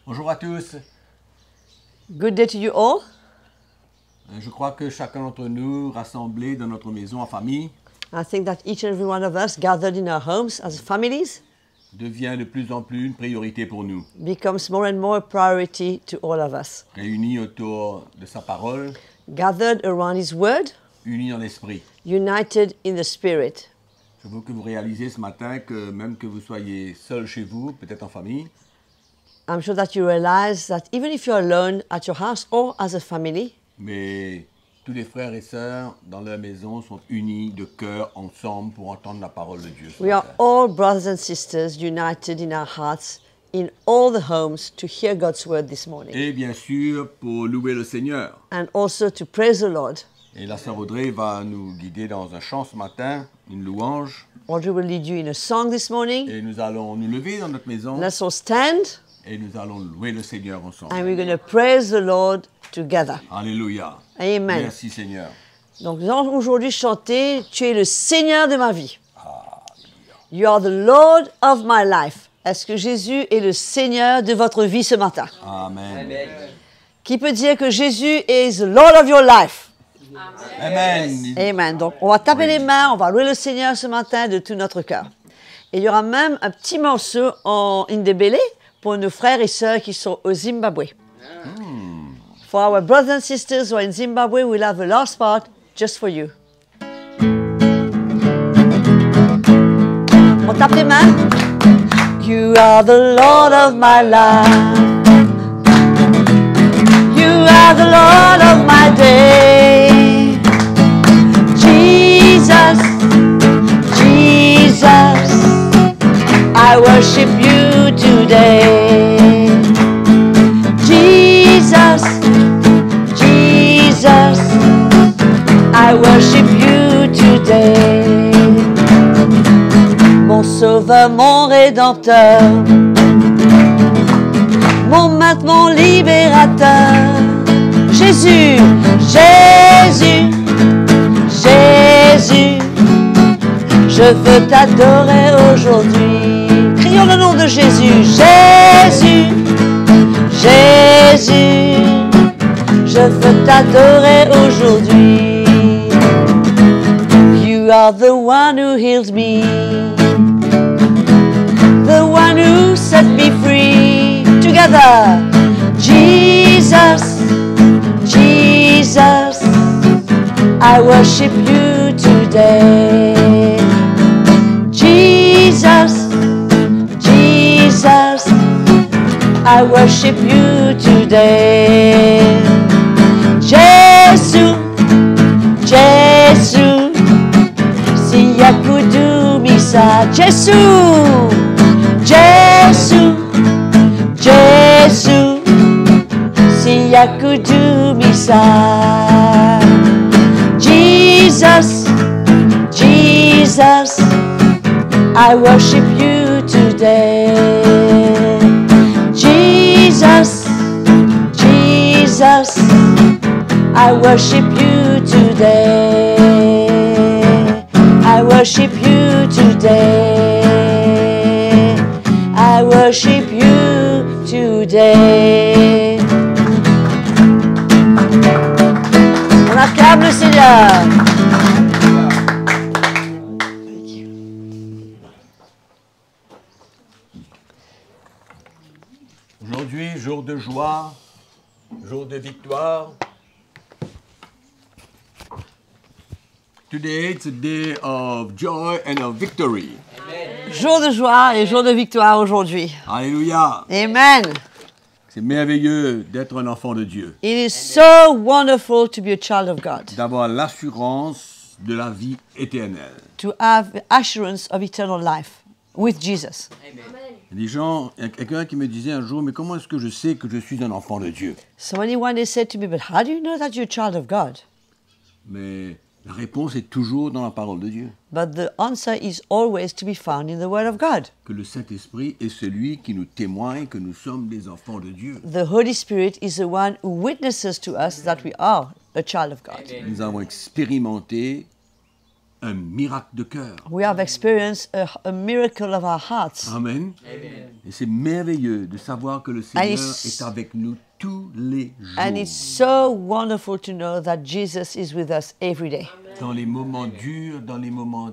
Bonjour à tous. Good day to you all. Je crois que chacun d'entre nous, rassemblés dans notre maison en famille, I think that each and every one of us gathered in our homes as families devient de plus en plus une priorité pour nous. becomes more and more a priority to all of us. Réunis autour de sa parole, Gathered around His Word, unis dans l'esprit. united in the Spirit. Je veux que vous réalisez ce matin que même que vous soyez seul chez vous, peut-être en famille, I'm sure that you realize that even if you're alone at your house or as a family, mais tous les frères et sœurs dans leur maison sont unis de cœur ensemble pour entendre la parole de Dieu. ce we are matin. all brothers and sisters united in our hearts in all the homes to hear God's Word this morning. Et bien sûr, pour louer le Seigneur. And also to praise the Lord. Et la sœur Audrey va nous guider dans un chant ce matin, une louange. Audrey will lead you in a song this morning. Et nous allons nous lever dans notre maison Let's all stand et nous allons louer le Seigneur ensemble. and we're going to praise the Lord together. Alléluia. Amen. Merci Seigneur. Donc nous allons aujourd'hui chanter « Tu es le Seigneur de ma vie ». You are the Lord of my life. Est-ce que Jésus est le Seigneur de votre vie ce matin? Amen. Qui peut dire que Jésus is the Lord of your life? Amen. Amen. Donc on va taper les mains, on va louer le Seigneur ce matin de tout notre cœur. Et il y aura même un petit morceau en indébélé pour nos frères et sœurs qui sont au Zimbabwe. For our brothers and sisters who are in Zimbabwe, we'll have the last part just for you. On tape les mains. You are the Lord of my life. You are the Lord of my day. Jesus, Jesus, I worship you today. Jesus, Jesus, I worship you today. Mon sauveur, mon rédempteur, mon maître, mon libérateur. Jésus, Jésus, Jésus, je veux t'adorer aujourd'hui. Crions le nom de Jésus. Jésus, Jésus, je veux t'adorer aujourd'hui. You are the one who heals me, the one who set me free. Together, Jesus, Jesus, I worship you today. Jesus, Jesus, I worship you today. Jésus, Jésus, siya kudumisa. Jésus, Jésus, Jésus, siya kudumisa. Jesus, Jesus, I worship you today. Jesus, Jesus, I worship you today. I worship you today. I worship you today. On acclame le Seigneur. Aujourd'hui, jour de joie, jour de victoire. Today it's a day of joy and of victory. Jour de joie et jour de victoire aujourd'hui. Alléluia. Amen. C'est merveilleux d'être un enfant de Dieu, It is so wonderful to be a child of God, d'avoir l'assurance de la vie éternelle. to have the assurance of eternal life with Jesus. Des gens, il y a quelqu'un qui me disait un jour, mais comment est-ce que je sais que je suis un enfant de Dieu? Somebody one day said to me, but how do you know that you're a child of God? Mais la réponse est toujours dans la parole de Dieu. But the answer is always to be found in the Word of God. Que le Saint-Esprit est celui qui nous témoigne que nous sommes des enfants de Dieu. The Holy Spirit is the one who witnesses to us that we are a child of God. Nous avons expérimenté un miracle de cœur. We have experienced a miracle of our hearts. Amen. Et c'est merveilleux de savoir que le Seigneur it's- est avec nous tous les And it's jours. so wonderful to know that Jesus is with us every day. Dans les moments durs, dans les moments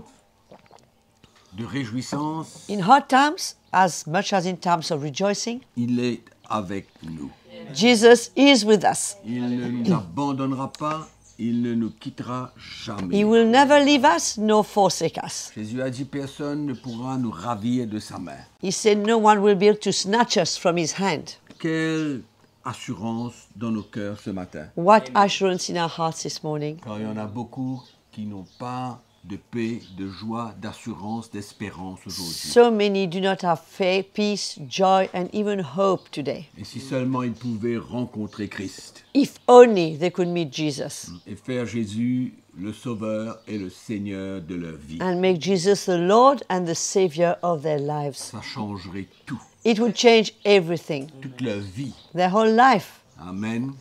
de réjouissance, In hard times, as much as in times of rejoicing, il est avec nous. Jesus is with us. Il ne nous abandonnera pas, il ne nous quittera He jamais. will never leave us nor forsake us. Jésus a dit, personne ne pourra nous ravir de sa main. He said no one will be able to snatch us from his hand. Quelle assurance dans nos cœurs ce matin. What assurance in our hearts this morning. Car il y en a beaucoup qui n'ont pas de paix, de joie, d'assurance, d'espérance aujourd'hui. So many do not have faith, peace, joy, and even hope today. Et si seulement ils pouvaient rencontrer Christ If only they could meet Jesus et faire Jésus le Sauveur et le Seigneur de leur vie, and make Jesus the Lord and the Savior of their lives. ça changerait tout, It would change everything, toute leur vie. their whole life. Amen.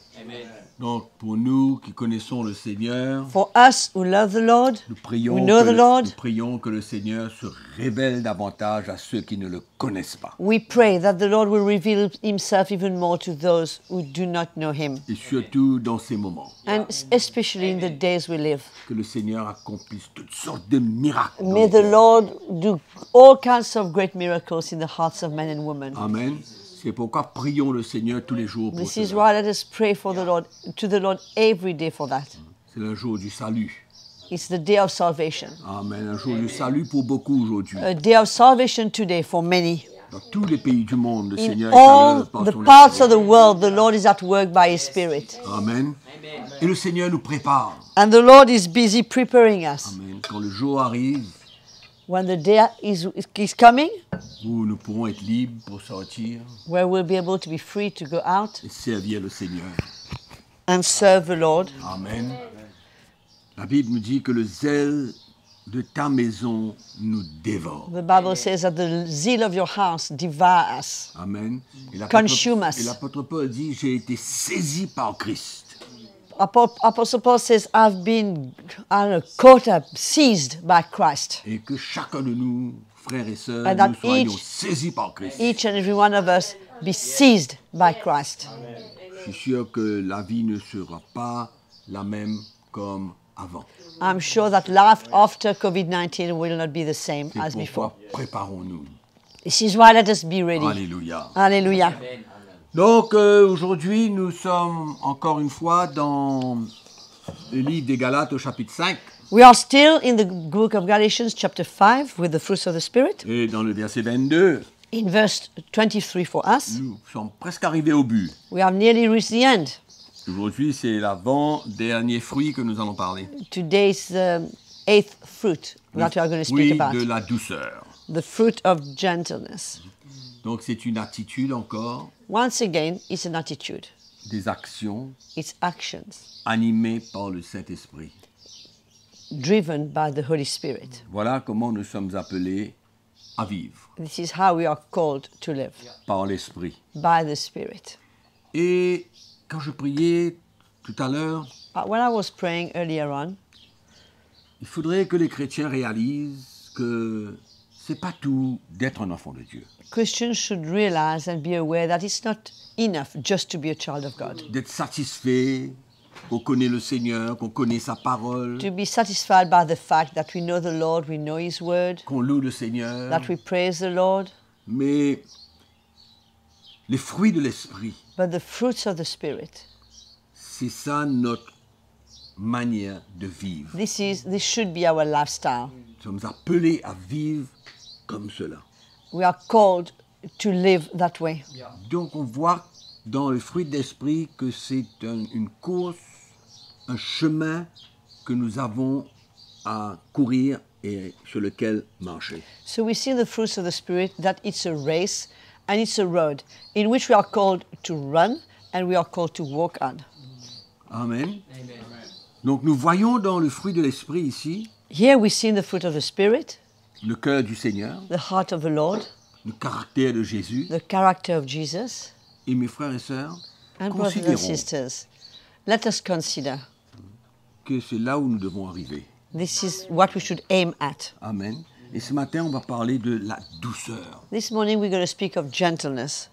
Donc pour nous qui connaissons le Seigneur, For us who love the Lord, nous prions, who know the Lord, nous prions que le Seigneur se révèle davantage à ceux qui ne le connaissent pas. we pray that the Lord will reveal himself even more to those who do not know him. Et surtout dans ces moments, And especially in the days we live. que le Seigneur accomplisse toutes sortes de miracles. dans May nos the cœurs. Lord do all kinds of great miracles in the hearts of men and women. Amen. C'est pourquoi prions le Seigneur tous les jours pour This is cela. why let us pray for the Lord, to the Lord every day for that. C'est le jour du salut. It's the day of salvation. Amen. Un jour du salut pour beaucoup aujourd'hui. A day of salvation today for many. Dans tous les pays du monde, le In Seigneur est à all l'œuvre par the son parts esprit. of the world, the Lord is at work by His Spirit. Amen. Et le Seigneur nous prépare. And the Lord is busy preparing us. Amen. Quand le jour arrive When the day is coming, où nous pourrons être libres pour sortir where we'll be able to be free to go out et servir le Seigneur. and serve the Lord. Amen. La Bible nous dit que le zèle de ta maison nous dévore. The Bible says that the zeal of your house devour us. Amen. Et Consume us. l'apôtre Paul dit, j'ai été saisi par Christ. Apostle Paul says, I've been caught up, seized by Christ. Et que chacun de nous, frères et sœurs, And that nous soyons each- saisis par Christ. Each and every one of us be seized by Christ. Je suis sûr que la vie ne sera pas la même comme avant. I'm sure that life after COVID-19 will not be the same C'est as before. pourquoi préparons-nous. This is why let us be ready. Alléluia. Hallelujah. Donc aujourd'hui, nous sommes encore une fois dans le livre des Galates au chapitre 5 We are still in the book of Galatians, chapter 5, with the fruits of the Spirit. et dans le verset 22, In verse 23 for us, nous sommes presque arrivés au but. we have nearly reached the end. Aujourd'hui, c'est l'avant-dernier fruit que nous allons parler. Today's the eighth fruit that we are going to speak Fruit about. de la douceur. The fruit of gentleness. Donc c'est une attitude encore, Once again, it's an attitude. des actions It's actions animées par le Saint-Esprit. driven by the Holy Spirit. Voilà comment nous sommes appelés à vivre, This is how we are called to live, par l'Esprit. by the Spirit. Et quand je priais tout à l'heure, When I was praying earlier on, il faudrait que les chrétiens réalisent que c'est pas tout d'être un enfant de Dieu, Christians should realize and be aware that it's not enough just to be a child of God. d'être satisfait qu'on connaît le Seigneur, qu'on connaît sa parole, To be satisfied by the fact that we know the Lord, we know His Word, qu'on loue le Seigneur, that we praise the Lord, mais les fruits de l'Esprit, but the fruits of the Spirit. c'est ça notre manière de vivre. This should be our lifestyle. Nous sommes appelés à vivre comme cela. We are called to live that way. Donc on voit dans le fruit de l'Esprit que c'est une course, un chemin que nous avons à courir et sur lequel marcher. So we see in the fruits of the Spirit that it's a race and it's a road in which we are called to run and we are called to walk on. Amen. Donc nous voyons dans le fruit de l'Esprit ici Here we see in the fruit of the Spirit le cœur du Seigneur, the heart of the Lord, le caractère de Jésus. the character of Jesus. Et mes frères et sœurs, And brothers and considérons sisters, let us consider que c'est là où nous devons arriver. This is what we should aim at. Amen. Et ce matin, on va parler de la douceur. This morning we're going to speak of gentleness,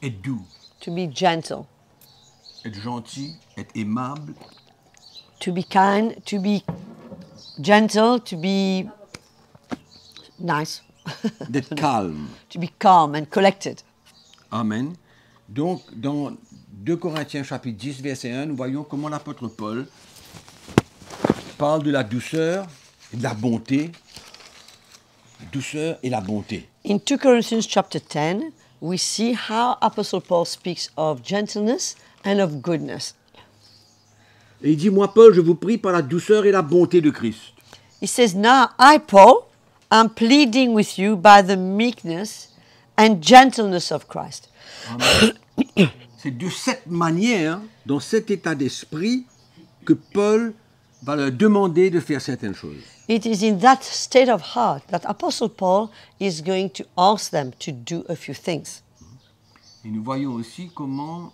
Être doux, to be gentle, être gentil, être aimable, to be kind, to be gentle, to be nice, d'être calme. to be calm and collected. Amen. Donc, dans 2 Corinthiens chapitre 10, verset 1, nous voyons comment l'apôtre Paul parle de la douceur et de la bonté. Douceur et la bonté. In 2 Corinthians chapter 10, we see how Apostle Paul speaks of gentleness and of goodness. Et il dit, moi Paul, je vous prie par la douceur et la bonté de Christ. He says, now I, Paul, am pleading with you by the meekness and gentleness of Christ. C'est de cette manière, dans cet état d'esprit, que Paul va leur demander de faire certaines choses. It is in that state of heart that Apostle Paul is going to ask them to do a few things. Et nous voyons aussi comment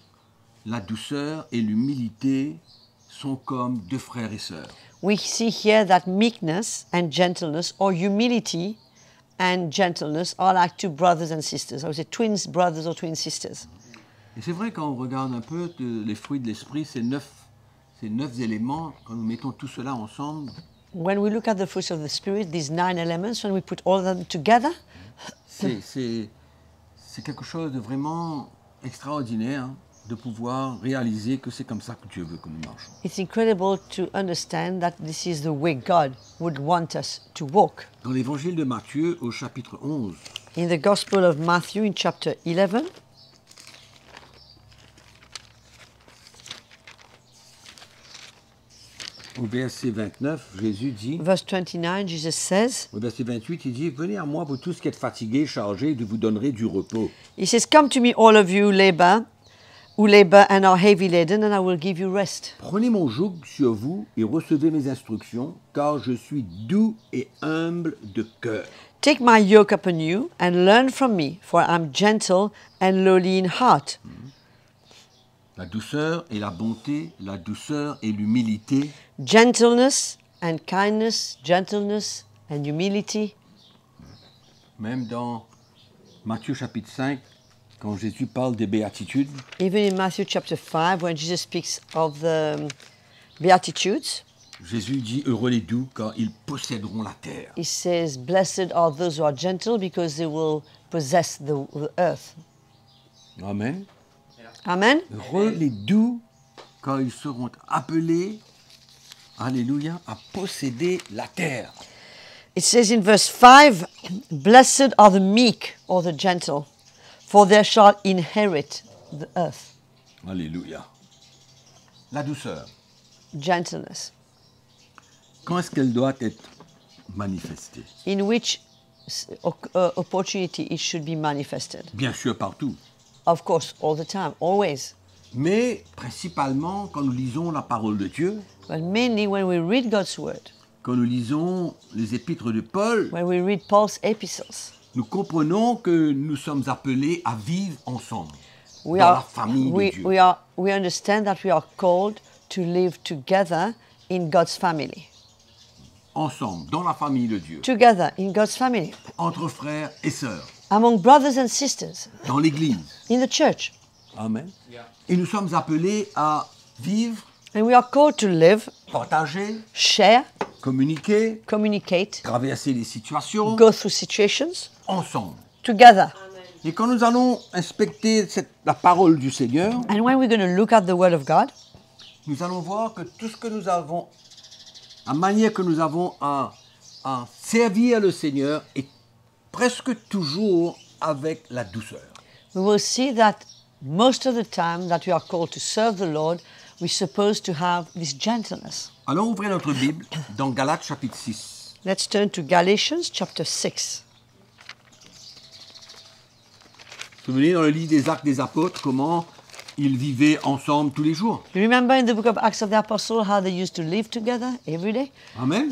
la douceur et l'humilité sont comme deux frères et sœurs. We see here that meekness and gentleness, or humility and gentleness, are like two brothers and sisters. I would say twins brothers or twin sisters. Et c'est vrai, quand on regarde un peu les fruits de l'esprit, ces neuf éléments, quand nous mettons tout cela ensemble, When we look at the fruits of the Spirit, these 9 elements, when we put all of them together, c'est quelque chose de vraiment extraordinaire, hein, de pouvoir réaliser que c'est comme ça que Dieu veut que nous marchions. it's incredible to understand that this is the way God would want us to walk. Dans l'évangile de Matthieu, au chapitre 11, In the Gospel of Matthew, in chapter 11, au verset 29, Jésus dit, verse 29, Jesus says, au verset 28, il dit, venez à moi, vous tous qui êtes fatigués, chargés, je vous donnerai du repos. He says, come to me, all of you who labor and are heavy laden, and I will give you rest. Prenez mon joug sur vous et recevez mes instructions, car je suis doux et humble de cœur. Take my yoke upon you and learn from me, for I am gentle and lowly in heart. La douceur et la bonté, la douceur et l'humilité, Gentleness and kindness, gentleness and humility. même dans Matthieu chapitre 5, quand Jésus parle des béatitudes, Even in Matthew chapter 5, when Jesus speaks of the Beatitudes, Jésus dit, heureux les doux, car ils posséderont la terre. he says, blessed are those who are gentle, because they will possess the earth. Amen. Amen? Heureux les doux, car ils seront appelés, alléluia, à posséder la terre. It says in verse 5, blessed are the meek or the gentle, for they shall inherit the earth. Alléluia. La douceur, Gentleness. quand est-ce qu'elle doit être manifestée? In which opportunity it should be manifested. Bien sûr, partout. Of course, all the time, always. Mais principalement quand nous lisons la parole de Dieu, But mainly when we read God's word, quand nous lisons les épîtres de Paul, when we read Paul's epistles, nous comprenons que nous sommes appelés à vivre ensemble, we dans la famille de Dieu. we understand that we are called to live together in God's family. Ensemble, dans la famille de Dieu, Together in God's family, entre frères et sœurs, among brothers and sisters, dans l'Église. in the church. Amen. Et nous sommes appelés à vivre, And we are called to live, partager, share, communiquer, communicate, traverser les situations go through situations ensemble. together. Et quand nous allons inspecter la parole du Seigneur, And when we're going to look at the word of God, nous allons voir que tout ce que nous avons, la manière que nous avons à servir le Seigneur est presque toujours avec la douceur. we will see that most of the time that we are called to serve the Lord, we're supposed to have this gentleness. Allons ouvrir notre Bible dans Galates chapitre 6. Let's turn to Galatians chapter 6. Vous vous souvenez dans le livre des Actes des Apôtres comment ils vivaient ensemble tous les jours. You remember in the book of Acts of the Apostles how they used to live together every day? Amen.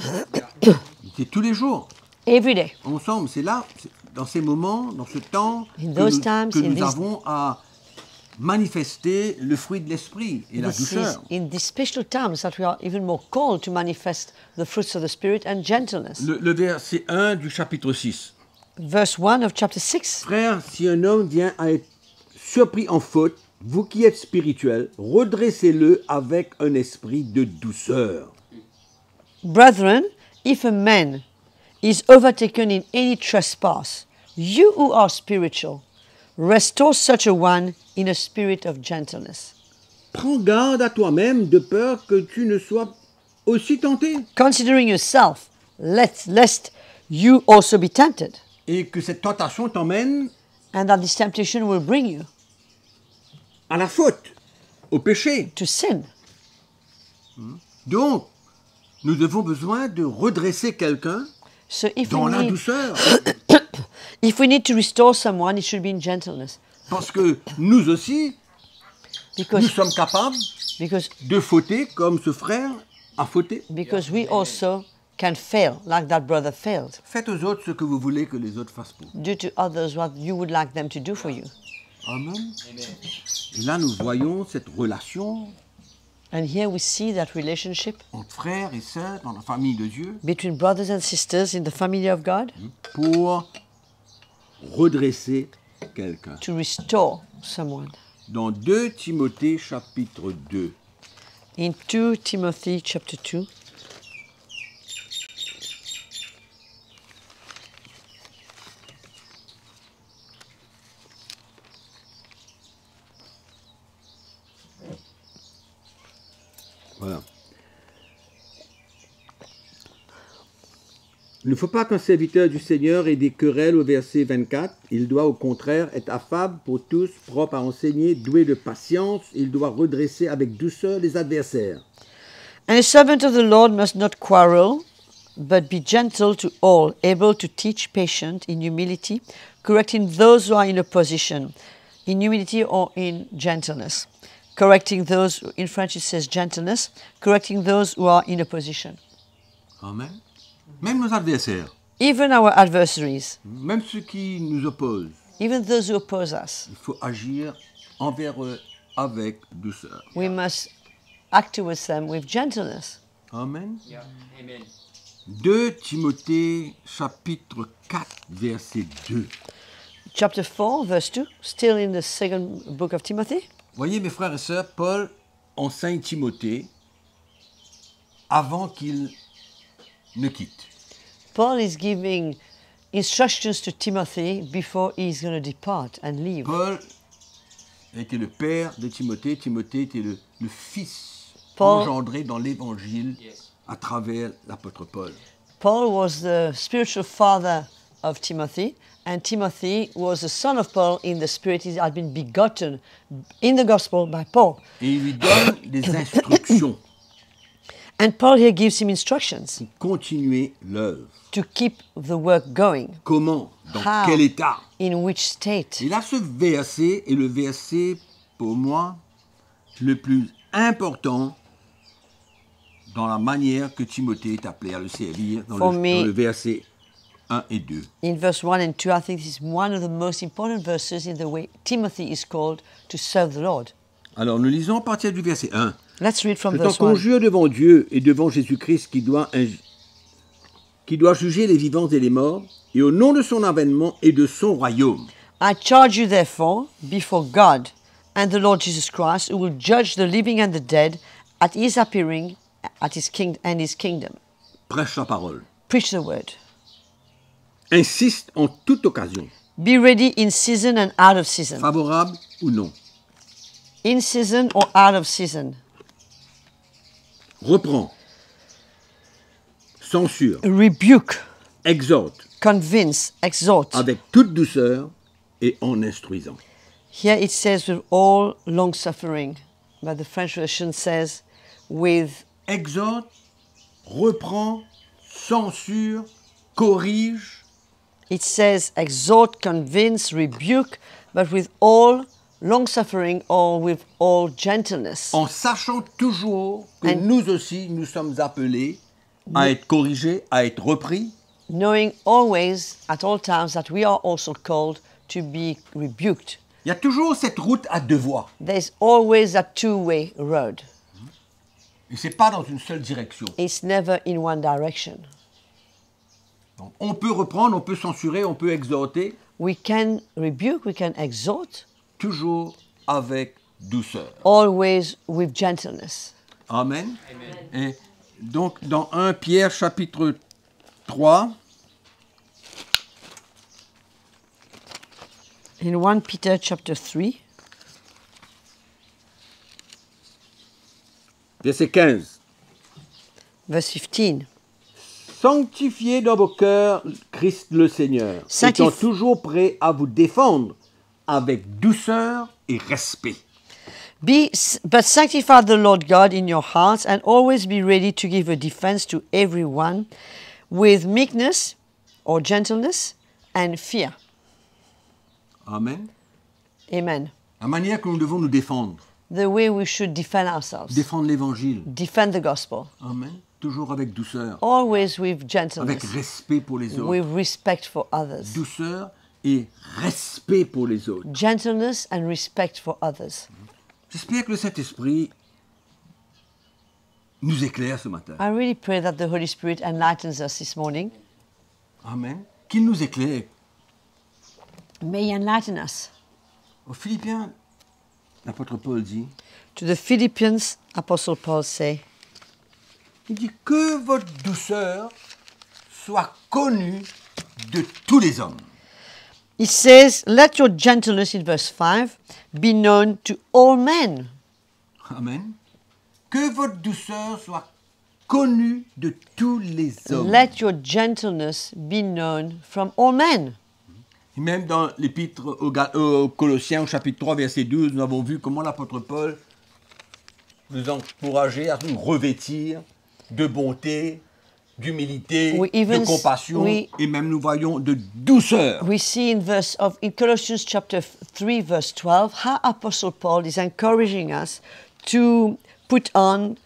Ils étaient tous les jours Every day. ensemble. C'est là, dans ces moments, dans ce temps, In those que times, nous in these- avons à manifester le fruit de l'esprit et la This is douceur. in these special times that we are even more called to manifest the fruits of the Spirit and gentleness. Le verset 1 du chapitre 6. Verse 1 of chapter 6. Frère, si un homme vient à être surpris en faute, vous qui êtes spirituels, redressez-le avec un esprit de douceur. Brethren, if a man is overtaken in any trespass, you who are spiritual, restore such a one in a spirit of gentleness. Prends garde à toi-même de peur que tu ne sois aussi tenté Considering yourself, lest you also be tempted, et que cette tentation t'emmène and that this temptation will bring you à la faute, au péché. to sin. Donc, nous avons besoin de redresser quelqu'un So dans la douceur. if we need to restore someone, it should be in gentleness. Parce que nous aussi, nous Because, sommes capables because, de fauter comme ce frère a fauté. because we also can fail like that brother failed. Faites aux autres ce que vous voulez que les autres fassent pour vous. Do to others what you would like them to do for you. Amen. Et là, nous voyons cette relation And here we see that relationship entre frères et sœurs dans la famille de Dieu between brothers and sisters in the family of God pour redresser quelqu'un. to restore someone. Dans 2 Timothée chapitre 2, In 2 Timothy chapter 2, voilà. Il ne faut pas qu'un serviteur du Seigneur ait des querelles au verset 24. Il doit au contraire être affable pour tous, propre à enseigner, doué de patience. Il doit redresser avec douceur les adversaires. And a servant of the Lord must not quarrel, but be gentle to all, able to teach, patient, in humility, correcting those who are in opposition, in humility or in gentleness. Correcting those, in French it says gentleness, correcting those who are in opposition. Amen. Même nos adversaires, Even our adversaries, même ceux qui nous opposent, even those who oppose us, il faut agir envers eux avec douceur. we must act towards them with gentleness. Amen. Yeah. Amen. 2 Timothée chapitre 4 verset 2. Chapter 4, verse 2, still in the second book of Timothy. Voyez mes frères et sœurs, Paul enseigne Timothée avant qu'il ne quitte. Paul is giving instructions to Timothy before he's going to depart and leave. Paul était le père de Timothée, Timothée était le fils Paul- engendré dans l'évangile Yes. à travers l'apôtre Paul. Paul was the spiritual father of Timothy, and Timothy was the son of Paul in the spirit. He had been begotten in the gospel by Paul. Et il lui donne des instructions And Paul here gives him instructions pour continuer l'œuvre. to keep the work going. Comment? Dans How? quel état? In which state? Et là, ce verset est le verset, pour moi, le plus important dans la manière que Timothée est appelé à le servir, dans For le, me- dans le verset 1 et 2. In verse 1 and 2, I think this is one of the most important verses in the way Timothy is called to serve the Lord. Alors, nous lisons à partir du verset 1. Let's read from Je t'en verse 1. conjure devant Dieu et devant Jésus-Christ qui doit juger les vivants et les morts, et au nom de son avènement et de son royaume. I charge you therefore before God and the Lord Jesus Christ, who will judge the living and the dead at his appearing at his kingdom. Prêche la parole. Preach the word. Insiste en toute occasion, Be ready in season and out of season. favorable ou non. In season or out of season. Reprend, censure, Rebuke, exhorte, convince, exhort. avec toute douceur et en instruisant. Here it says with all long suffering, but the French version says with Exhorte, reprend, censure, corrige, it says exhort, convince, rebuke, but with all long suffering or with all gentleness. en sachant toujours que And- nous aussi, nous sommes appelés à être corrigés, à être repris, Knowing always at all times that we are also called to be rebuked Il y a toujours cette route à deux voies. There's always a two-way road. Et ce n'est pas dans une seule direction. It's never in one direction. Donc, on peut reprendre, on peut censurer, on peut exhorter, We can rebuke, we can exhort, toujours avec douceur. always with gentleness. Amen. Et donc, dans 1 Pierre chapitre 3, In 1 Peter chapter 3, verset 15. verse 15. Sanctifiez dans vos cœurs Christ le Seigneur, étant toujours prêt à vous défendre avec douceur et respect. But sanctify the Lord God in your hearts, and always be ready to give a defense to everyone with meekness or gentleness and fear. Amen. Amen. La manière que nous devons nous défendre. The way we should defend ourselves. Défendre l'évangile. Defend the gospel. Amen. Toujours avec douceur. Always with Avec gentleness. respect pour les autres. With respect for others. Douceur et respect pour les autres. Gentleness and respect for others. J'espère que le Saint-Esprit nous éclaire ce matin. I really pray that the Holy Spirit enlightens us this morning. Amen. Qu'il nous éclaire. May He enlighten us. Aux Philippiens, l'apôtre Paul dit, To the Philippians, Apostle Paul say, il dit que votre douceur soit connue de tous les hommes. He says, let your gentleness, in verse 5, be known to all men. Amen. Que votre douceur soit connue de tous les hommes. Let your gentleness be known from all men. Et même dans l'épître aux Colossiens, au chapitre 3, verset 12, nous avons vu comment l'apôtre Paul nous encourageait à nous revêtir de bonté, d'humilité, de compassion, et même nous voyons de douceur. We see in Colossians chapter 3, verse 12, how Apostle Paul is encouraging us to put on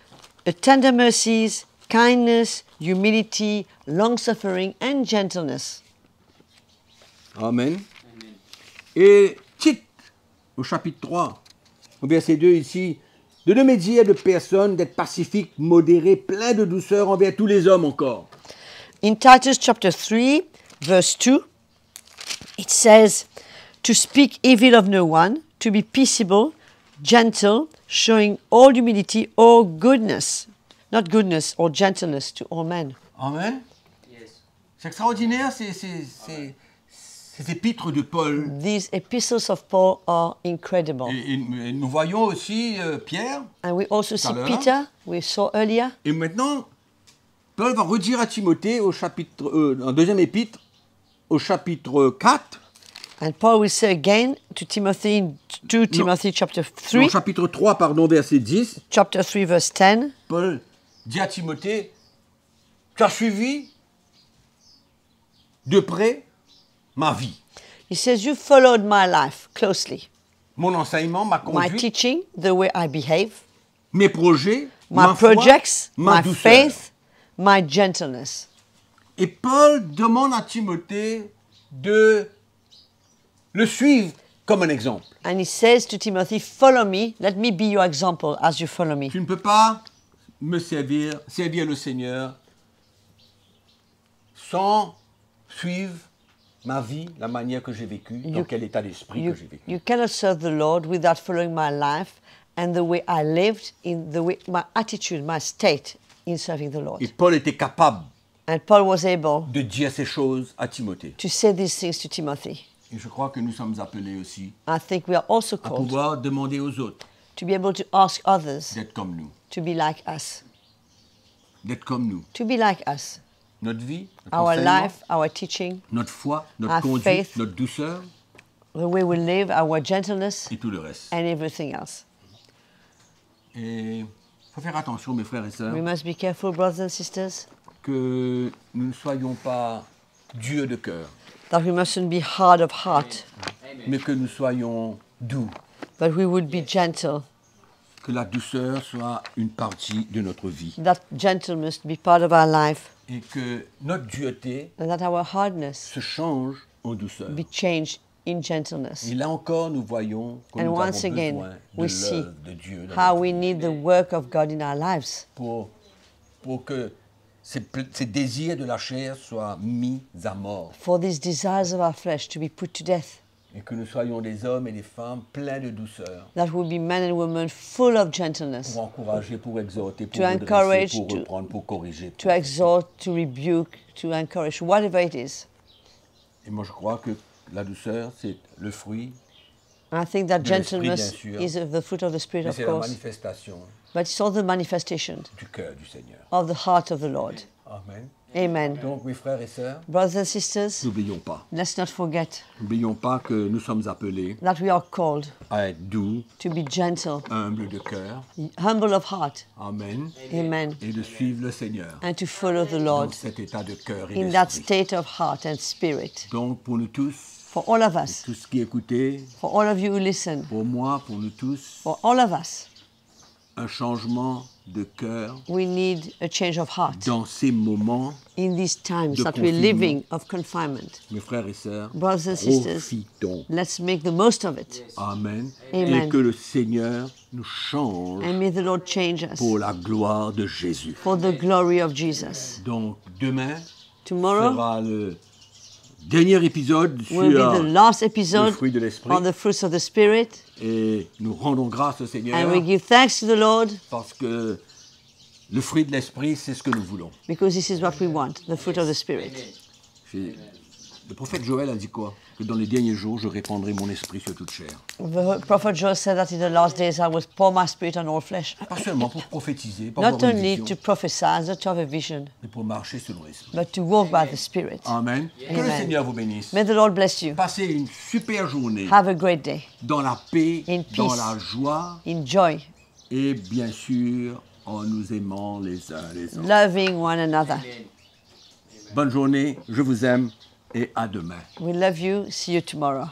tender mercies, kindness, humility, long-suffering, and gentleness. Amen. Et Tite, au chapitre 3, au verset 2 ici, de ne médire de personne, d'être pacifique, modéré, plein de douceur envers tous les hommes encore. In Titus chapter 3, verse 2, it says, to speak evil of no one, to be peaceable, gentle, showing all humility or goodness, not goodness or gentleness to all men. Amen. C'est extraordinaire, ces épîtres de Paul. These epistles of Paul are incredible. Et nous voyons aussi Pierre. And we also see Peter, we saw earlier. Et maintenant, Paul va redire à Timothée au chapitre, en deuxième épître, au chapitre 4. And Paul will say again to Timothy in 2 Timothy chapter 3. Au chapitre 3, pardon, verset 10. Chapter 3, verse 10. Paul dit à Timothée, tu as suivi de près ma vie. He says, you followed my life closely. Mon enseignement, ma My conduite, teaching, the way I behave, mes projets, my ma foi, projects, ma my douceur. faith, my gentleness. Et Paul demande à Timothée de le suivre comme un exemple. And he says to Timothy, follow me, let me be your example as you follow me. Tu ne peux pas me servir le Seigneur sans suivre ma vie, la manière que j'ai vécu, dans quel état d'esprit que j'ai vécu. You cannot serve the Lord without following my life and the way I lived, in the way, my attitude, my state in serving the Lord. Et Paul était capable And Paul was able de dire ces choses à Timothée. to say these things to Timothy. Et je crois que nous sommes appelés aussi I think we are also à called pouvoir demander aux autres to be able to ask others d'être comme nous. to be like us. D'être comme nous. To be like us. Notre vie, notre Our enseignement, life, our teaching, notre foi, notre our conduite, faith, notre douceur the way we live, our gentleness, et tout le reste. and everything else. Et il faut faire attention, mes frères et sœurs, We must be careful, brothers and sisters, que nous ne soyons pas durs de cœur, that we mustn't be hard of heart, mais que nous soyons doux. but we would be gentle, Que la douceur soit une partie de notre vie. that gentleness be part of our life, Et que notre dureté and that our hardness se change en douceur. be changed in gentleness. Et là encore, nous voyons que And nous once avons again, besoin de we see l'œuvre de Dieu dans how notre we vie need the work of God in our lives pour que ces désirs de la chair soient mis à mort for these desires of our flesh to be put to death, et que nous soyons des hommes et des femmes pleins de douceur that we be men and women full of gentleness, pour encourager, pour exhorter, pour To encourage, redresser, pour to- reprendre, pour corriger. to exhort, to rebuke, to encourage, whatever it is. Et moi, je crois que la douceur, c'est le fruit, And I think that De l'esprit, gentleness bien sûr. is of the fruit of the Spirit, mais of c'est la course, manifestation but it's all the manifestation du cœur du Seigneur. of the heart of the Lord. Amen. Amen. Donc, mes frères et sœurs, Brothers and sisters, n'oublions pas. let's not forget N'oublions pas que nous sommes appelés that we are called à être doux, to be gentle, humbles de cœur. humble of heart, Amen. amen, Et de suivre le Seigneur and to follow the dans Lord cet état de cœur et in that d'esprit. state of heart and spirit. Donc, pour nous tous, For all of us, tous qui écoutez, for all of you who listen, pour moi, pour nous tous, for all of us, un changement de cœur we need a change of heart dans ces moments, in these times de that we're confinement. living of confinement. mes frères et sœurs, Brothers and sisters, profitons. let's make the most of it. Amen. Amen. Et que le Seigneur nous change And may the Lord change us pour la gloire de Jésus. for the glory Jesus. Donc, demain Tomorrow sera le dernier épisode will be the sur last le episode fruit de l'esprit. on the fruits of the Spirit. Et nous rendons grâce au Seigneur And we give thanks to the Lord parce que le fruit de l'esprit, c'est ce que nous voulons. because this is what we want, the fruit of the Spirit. J'ai- Le prophète Joël a dit quoi? Que dans les derniers jours, je répandrai mon esprit sur toute chair. The prophet Joel said that in the last days I will pour my spirit on all flesh. Pas seulement pour prophétiser, pour Not avoir une only vision, to prophesy, not to have a vision, mais pour marcher selon l'esprit. but to walk by the Spirit. Amen. Que le Amen. Seigneur vous bénisse. May the Lord bless you. Passez une super journée Have a great day. dans la paix, In dans peace. la joie In joy, et bien sûr en nous aimant les uns les autres. loving one another. Bonne journée, je vous aime et à demain. We love you. See you tomorrow.